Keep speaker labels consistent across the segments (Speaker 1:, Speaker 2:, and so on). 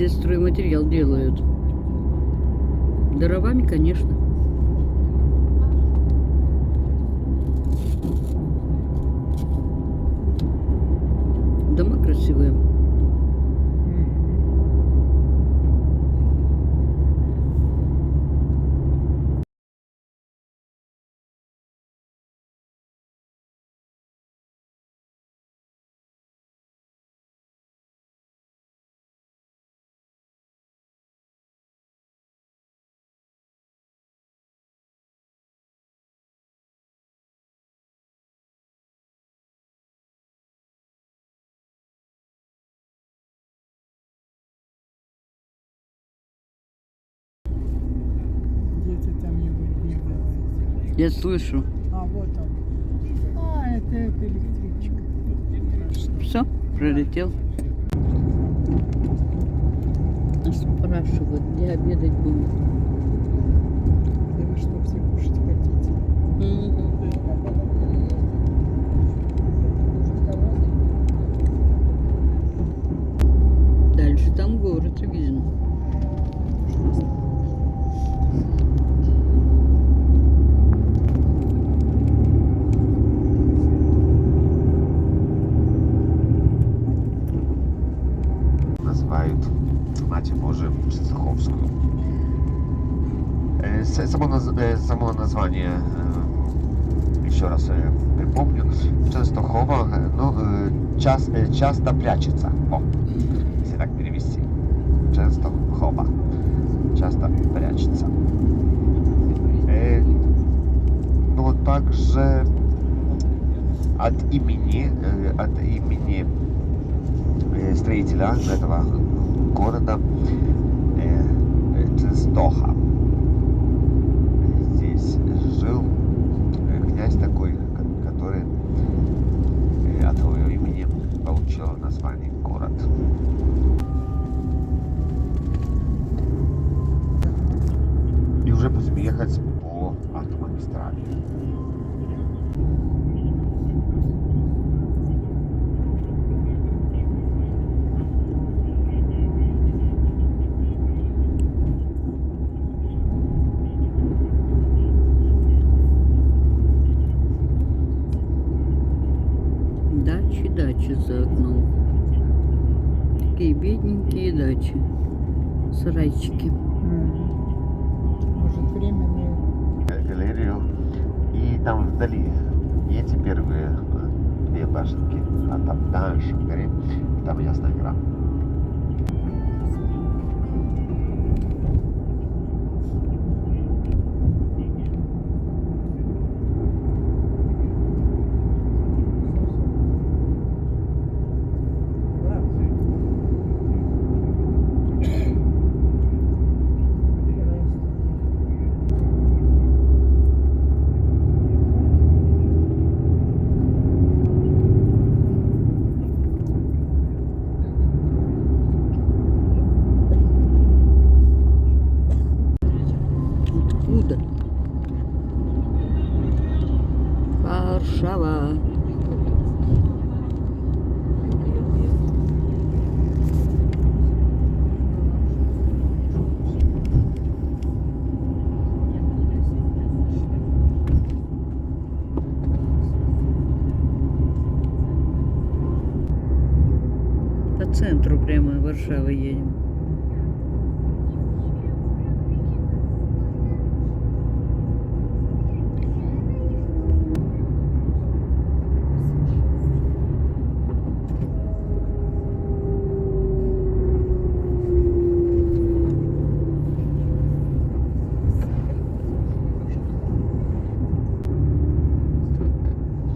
Speaker 1: здесь стройматериал делают. Дровами, конечно. Дома красивые. Я слышу.
Speaker 2: А, вот он. А, это электричка.
Speaker 1: Все, пролетел. Спрашивают, где обедать будем.
Speaker 2: Да вы что, все кушать хотите?
Speaker 1: Дальше там город виден.
Speaker 3: Называют Мать Божию Ченстоховскую. Само название, еще раз припомню, Ченстохова, часто прячется, если так перевести. Ченстохова, часто прячется. Но также от имени строителя этого города Ченстоха. Здесь жил князь такой, который от его имени получил название город. И уже будем ехать по автомагистрали.
Speaker 1: Дачи за окном. Такие бедненькие дачи. Сарайчики.
Speaker 2: Может, временные.
Speaker 3: Галерею. И там вдали эти первые две башенки. А там дальше в горе, там Ясная Гора.
Speaker 1: Откуда? Варшава. По центру прямо Варшавы едем.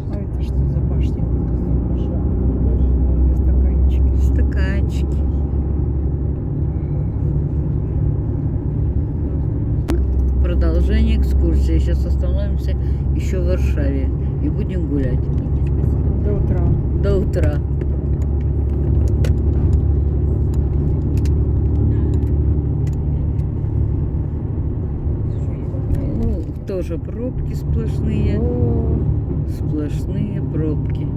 Speaker 2: А это что за башня? Стаканчики.
Speaker 1: Стаканчики. Продолжение экскурсии. Сейчас остановимся еще в Варшаве и будем гулять.
Speaker 2: До утра.
Speaker 1: До утра. Ну, тоже пробки сплошные. Сплошные пробки.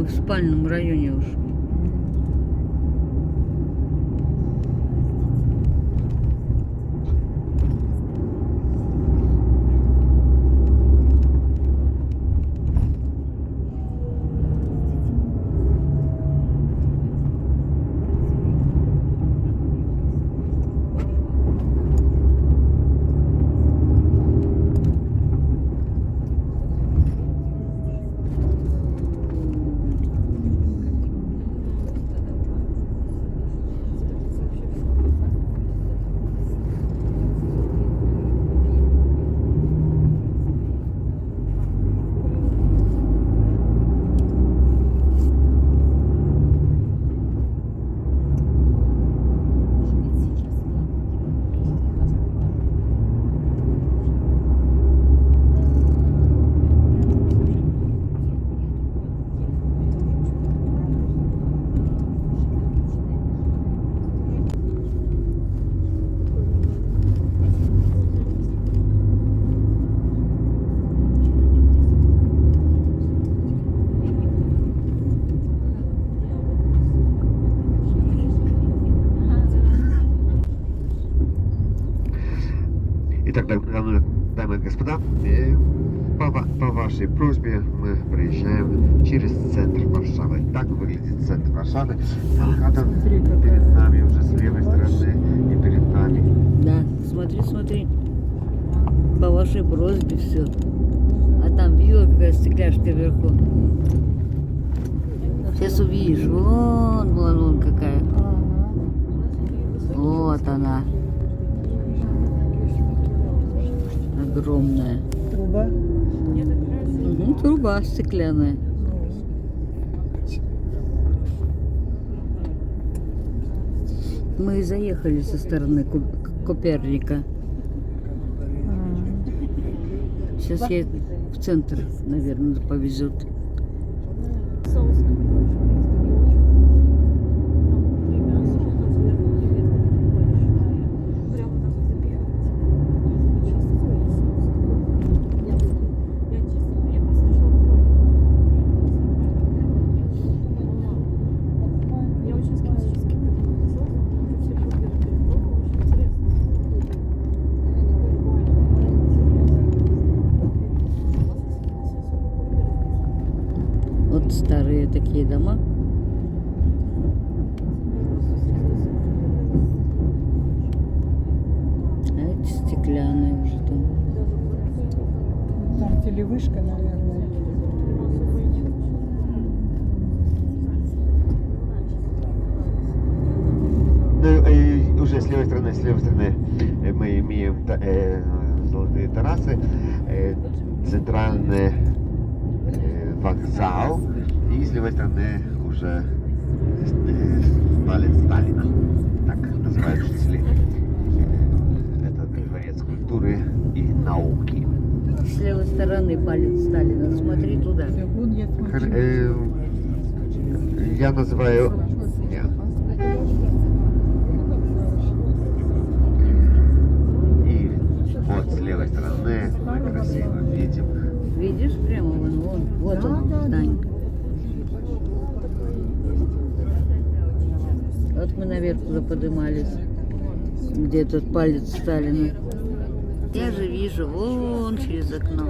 Speaker 1: Мы в спальном районе уж.
Speaker 3: Итак, дамы и господа, по вашей просьбе мы проезжаем через центр Варшавы. Так выглядит центр Варшавы. А там
Speaker 2: Смотри, какая
Speaker 3: перед нами уже с левой стороны и перед нами.
Speaker 1: Да, смотри, смотри. По вашей просьбе все. А там видела какая стекляшка вверху? Сейчас увидишь. Вон какая. Вот она. Огромная.
Speaker 2: Труба.
Speaker 1: Труба стеклянная. Мы заехали со стороны Коперника. Сейчас я в центр, наверное, повезет. Вот старые такие дома. А эти стеклянные уже там.
Speaker 2: Там телевышка, наверное.
Speaker 3: Ну, уже с левой стороны мы имеем золотые террасы, центральный вокзал, и с левой стороны уже палец Сталина, так называют жители. Это дворец культуры и науки.
Speaker 1: С левой стороны палец Сталина. Смотри туда.
Speaker 2: Да, вон я смотрю.
Speaker 3: Я называю... И вот с левой стороны мы красиво видим.
Speaker 1: Видишь прямо вон. Вот
Speaker 2: Да,
Speaker 1: он,
Speaker 2: да,
Speaker 1: Стань. Вот мы наверх туда поднимались, где этот палец Сталина. Я же вижу, вон через окно.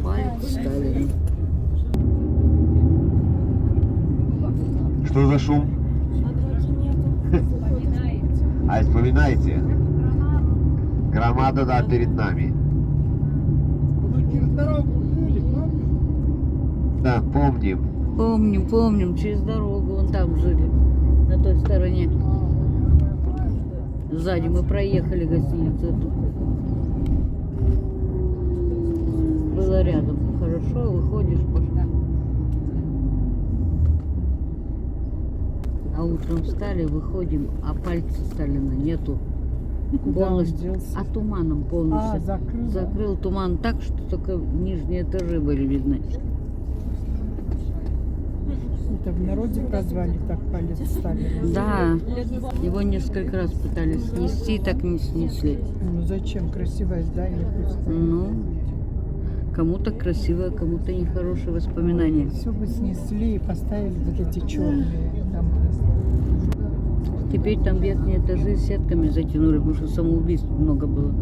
Speaker 1: Палец Сталина.
Speaker 3: Что за шум? А вспоминаете? Громада, да, перед нами. Да, помним.
Speaker 1: Помним, через дорогу, вон там жили, на той стороне. Сзади мы проехали гостиницу эту. Было рядом. Хорошо, выходишь, пошла. А утром встали, выходим, а пальца Сталина нету.
Speaker 2: Куда он
Speaker 1: Полностью.
Speaker 2: делся?
Speaker 1: А туманом полностью.
Speaker 2: закрыл.
Speaker 1: Закрыл туман так, что только нижние этажи были видны.
Speaker 2: Это в народе прозвали так палец Сталина.
Speaker 1: Да, его несколько раз пытались снести, так не снесли.
Speaker 2: Ну зачем? Красивое здание пусть.
Speaker 1: Ну, Кому-то красивое, кому-то нехорошие воспоминания.
Speaker 2: Все бы снесли и поставили вот эти черные дома.
Speaker 1: Теперь там верхние этажи сетками затянули, потому что самоубийств много было.
Speaker 2: Да?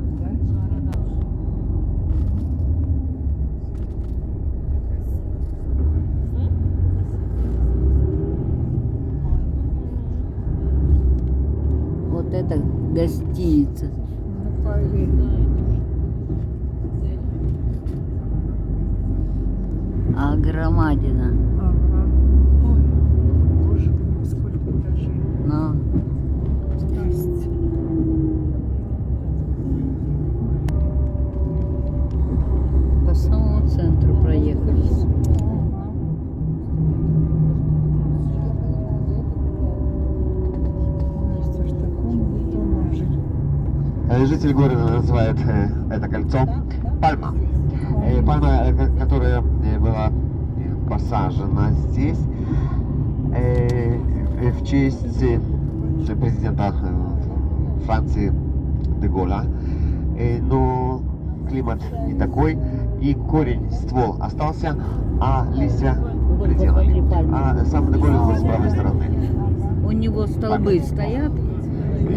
Speaker 1: Вот это гостиница.
Speaker 2: Ну, поверь.
Speaker 1: А громадина.
Speaker 2: Ага. Ой, боже мой, сколько этажей.
Speaker 1: Но
Speaker 2: Здрасте.
Speaker 1: по самому центру проехались.
Speaker 2: Кажется, в таком бетонном жили.
Speaker 3: Житель города называет это кольцо Пальма. Пальма, которая была посажена здесь в честь президента Франции де Голля. Но климат не такой, и корень, ствол остался, а листья приделали. А сам де Голль был с правой стороны.
Speaker 1: У него столбы стоят,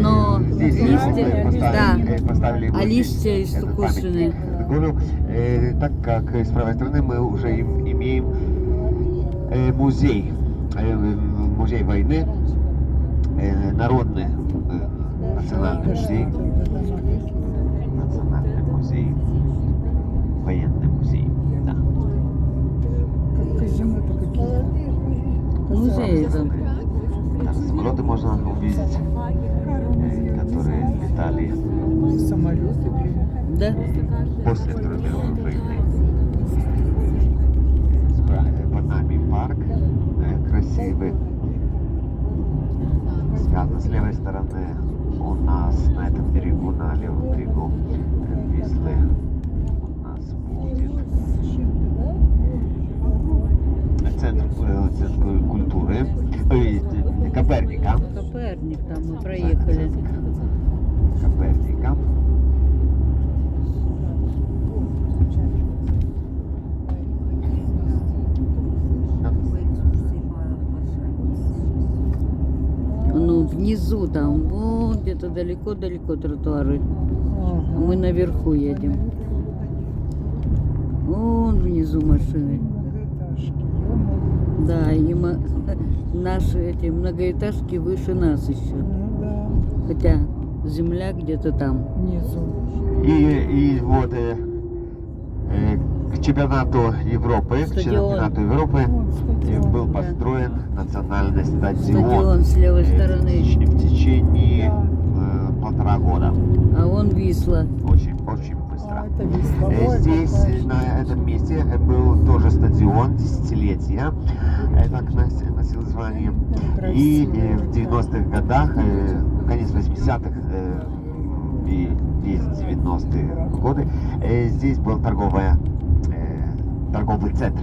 Speaker 1: но
Speaker 3: Здесь
Speaker 1: листья, да,
Speaker 3: поставили его
Speaker 1: а
Speaker 3: здесь,
Speaker 1: листья
Speaker 3: этот
Speaker 1: искусственные.
Speaker 3: памятник де Голлю, так как с правой стороны мы уже имеем музей, музей войны, народный национальный музей, военный музей, да.
Speaker 2: Как казино-то какие-то.
Speaker 1: Музей там.
Speaker 3: Там самолеты можно увидеть, которые летали
Speaker 2: Самолеты, блин.
Speaker 1: Да?
Speaker 3: после Второй мировой войны. Под нами парк красивый. Связано с левой стороны у нас на этом берегу, на левом берегу Вислы у нас будет центр культуры, Коперника.
Speaker 1: Коперник там мы проехали.
Speaker 3: Коперника.
Speaker 1: Ну, внизу там, вон где-то далеко-далеко тротуары.
Speaker 2: Ага.
Speaker 1: Мы наверху едем. Вон внизу машины.
Speaker 2: Многоэтажки, ё-моё.
Speaker 1: Да, и наши эти многоэтажки выше нас еще.
Speaker 2: Ну да,
Speaker 1: Хотя земля где-то там.
Speaker 2: внизу.
Speaker 3: И вот к чемпионату Европы,
Speaker 1: Стадион.
Speaker 2: Вон стадион,
Speaker 3: был
Speaker 2: да.
Speaker 3: построен национальный стадион,
Speaker 1: Стадион с левой стороны.
Speaker 3: в течение полтора года.
Speaker 1: А вон Висла.
Speaker 3: Очень
Speaker 2: А,
Speaker 3: быстро.
Speaker 2: это весловой
Speaker 3: Здесь,
Speaker 2: какой-то.
Speaker 3: на этом месте, был тоже стадион десятилетия, так носил звание. И в 90-х годах, конец 80-х и весь 90-е годы, здесь был торговый центр,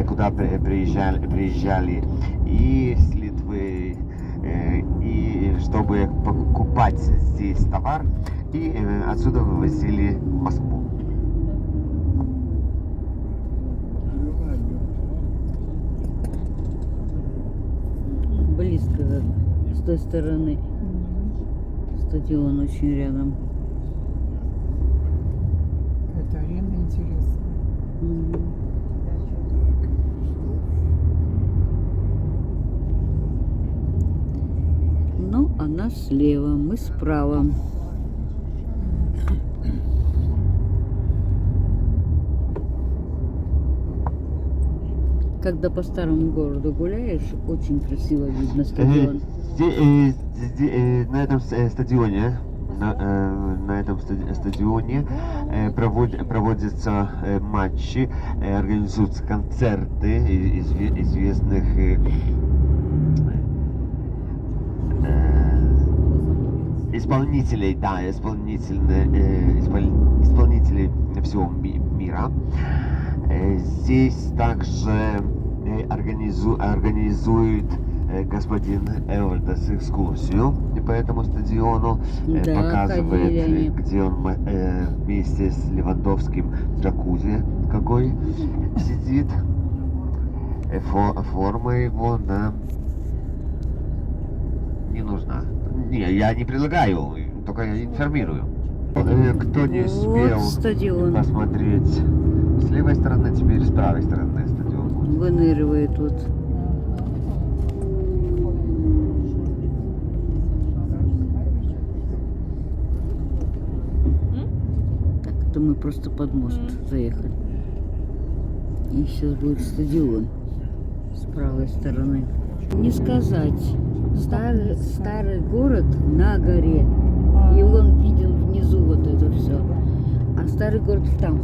Speaker 3: куда приезжали и с Литвы, и чтобы покупать здесь товар, и отсюда вывозили в Москву.
Speaker 1: Близко с той стороны. Стадион очень рядом.
Speaker 2: Это арена интересная.
Speaker 1: Мгм. Ну, она слева, мы справа. Когда по старому городу гуляешь, очень красиво видно стадион.
Speaker 3: На этом стадионе, проводятся матчи, организуются концерты известных исполнителей, да, исполнителей всего мира. Здесь также организует господин Эвальдес экскурсию по этому стадиону,
Speaker 1: Да,
Speaker 3: показывает,
Speaker 1: ходили они.
Speaker 3: где он вместе с Левандовским в джакузи какой сидит. Форма его, да, не нужна. Не, я не предлагаю, только я информирую. Кто не успел
Speaker 1: Вот стадион.
Speaker 3: посмотреть с левой стороны, теперь с правой стороны стадион.
Speaker 1: Выныривает тут. Так, это мы просто под мост заехали. И сейчас будет стадион с правой стороны. Не сказать. Старый город на горе. И он виден внизу вот это все. А старый город там.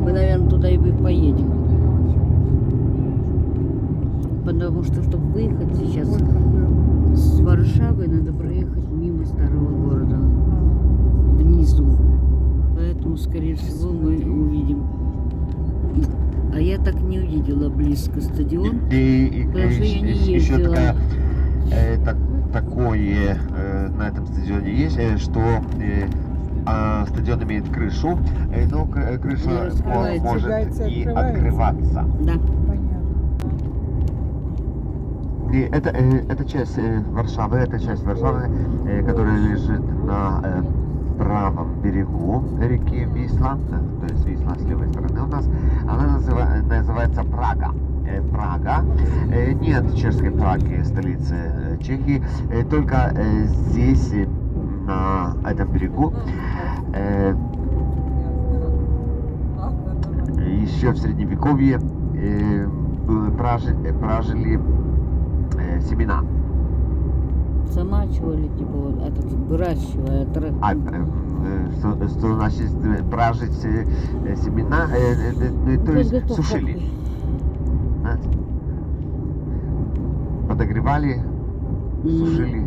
Speaker 1: Мы, наверное, туда и поедем. Потому что, чтобы выехать сейчас с Варшавы, надо проехать мимо старого города. Внизу. Поэтому, скорее всего, мы увидим. А я так не увидела близко стадион. Потому что я не
Speaker 3: еще
Speaker 1: ездила.
Speaker 3: такое на этом стадионе есть, что стадион имеет крышу, но
Speaker 1: Не
Speaker 3: крыша
Speaker 1: раскрывается.
Speaker 3: может
Speaker 2: Открывается,
Speaker 3: и
Speaker 2: открывается.
Speaker 3: открываться.
Speaker 1: Да.
Speaker 2: Понятно.
Speaker 3: И это часть Варшавы, которая лежит на правом берегу реки Висла, то есть Висла с левой стороны у нас. Она называется Прага. Прага. Нет чешской Праги, столицы Чехии, только здесь, на этом берегу, еще в Средневековье прожили семена.
Speaker 1: Замачивали, типа, вот этот выращивая.
Speaker 3: Что значит прожить семена, то есть сушили. Подогревали, сушили,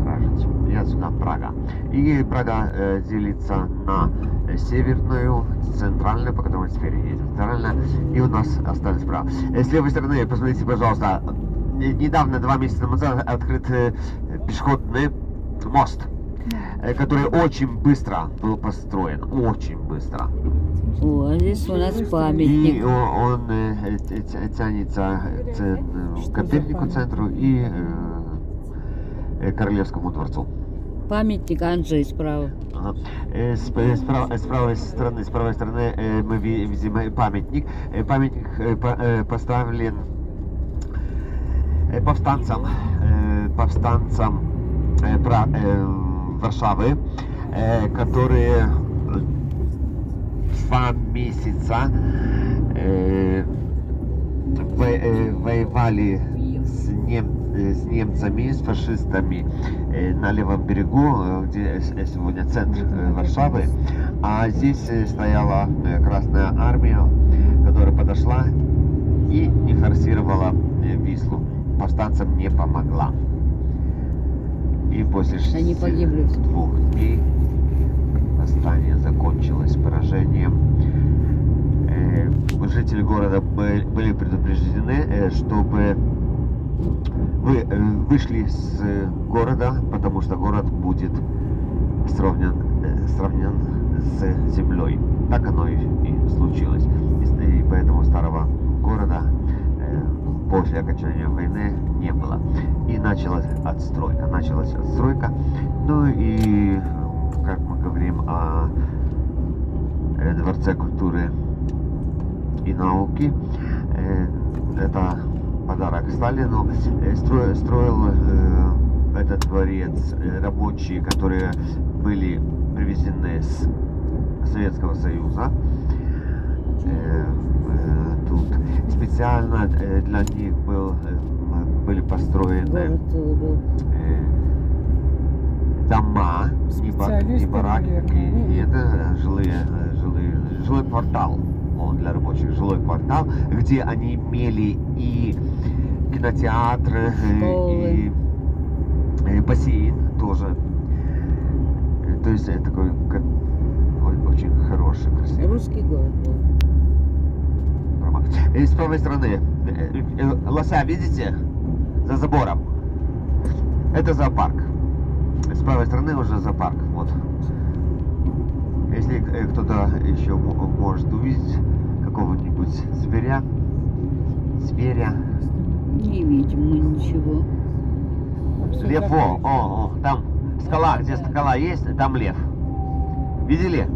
Speaker 3: прожить. И отсюда Прага. И Прага делится на северную, центральную, по которой теперь едем центральная, и у нас остались справа. С левой стороны, посмотрите, пожалуйста, недавно, 2 месяца назад, открыт пешеходный мост, который очень быстро был построен, очень быстро.
Speaker 1: О, а здесь у нас
Speaker 3: И
Speaker 1: памятник.
Speaker 3: он тянется к Копернику центру и Королевскому дворцу.
Speaker 1: Памятник Анжей справа.
Speaker 3: Ага. С правой стороны мы видим памятник. Памятник поставлен повстанцам Варшавы, которые 2 месяца воевали с немцами, с фашистами на левом берегу, где сегодня центр Варшавы, а здесь стояла Красная Армия, которая подошла и не форсировала Вислу. Повстанцам не помогла. И после
Speaker 1: Они погибли.
Speaker 3: 2 дней восстание закончилось поражением. Жители города были предупреждены, чтобы вышли с города, потому что город будет сравнен с землей. Так оно и случилось. И поэтому старого города после окончания войны не было. И началась отстройка. Ну и, как мы говорим о Дворце культуры и науки, это подарок Сталину, строил этот дворец рабочие, которые были привезены с Советского Союза. Тут специально для них были построены
Speaker 1: Город целый был.
Speaker 3: дома, не
Speaker 2: Специалисты,
Speaker 3: бараки,
Speaker 2: наверное.
Speaker 3: это жилой квартал для рабочих, жилой квартал, где они имели и кинотеатры, и бассейн тоже. То есть это такой очень хороший, красивый.
Speaker 1: Русский город был.
Speaker 3: И с правой стороны лося, видите? За забором. Это зоопарк. с правой стороны уже зоопарк. Вот. Если кто-то еще может увидеть какого-нибудь зверя,
Speaker 1: Не видим мы ничего.
Speaker 3: лев, о, там скала, где скала есть, там лев. Видели?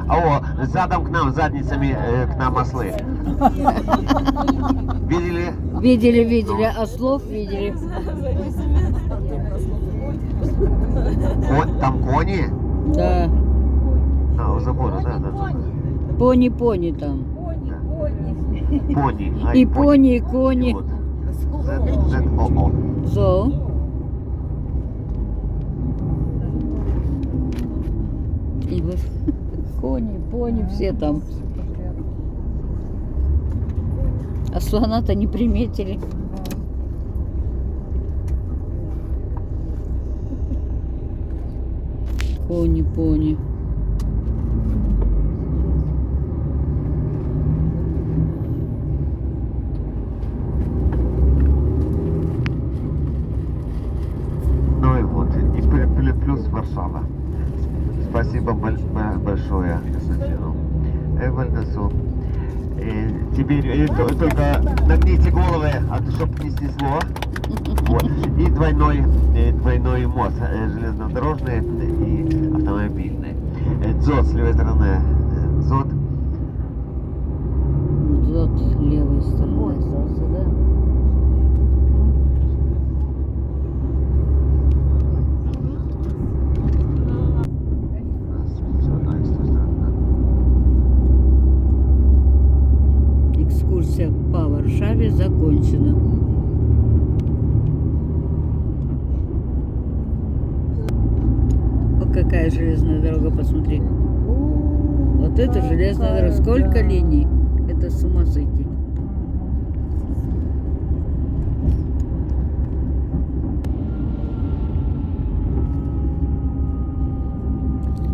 Speaker 3: О, задом к нам, задницами к нам ослы. Видели?
Speaker 1: Видели, ослов видели.
Speaker 3: Там кони?
Speaker 1: Да.
Speaker 3: А, у забора, да.
Speaker 1: Пони там.
Speaker 3: Пони.
Speaker 1: И пони, и кони.
Speaker 3: Вот. Z-O-O.
Speaker 1: Зоо. И вот кони, пони, все там. А слона-то не приметили. Пони.
Speaker 3: Ну и вот, и плюс Варшава. Спасибо большое Константину Эвальдесу. Теперь только нагните головы, чтобы не снесло. Вот. И двойной мост, железнодорожный и автомобильный. Дзот с левой стороны. Дзот.
Speaker 1: Дзот с левой стороны остался, да? Экскурсия по Варшаве закончена. О, какая железная дорога, посмотри. Вот это железная дорога. Сколько линий? Это с ума сойти.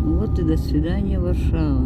Speaker 1: Вот и до свидания, Варшава.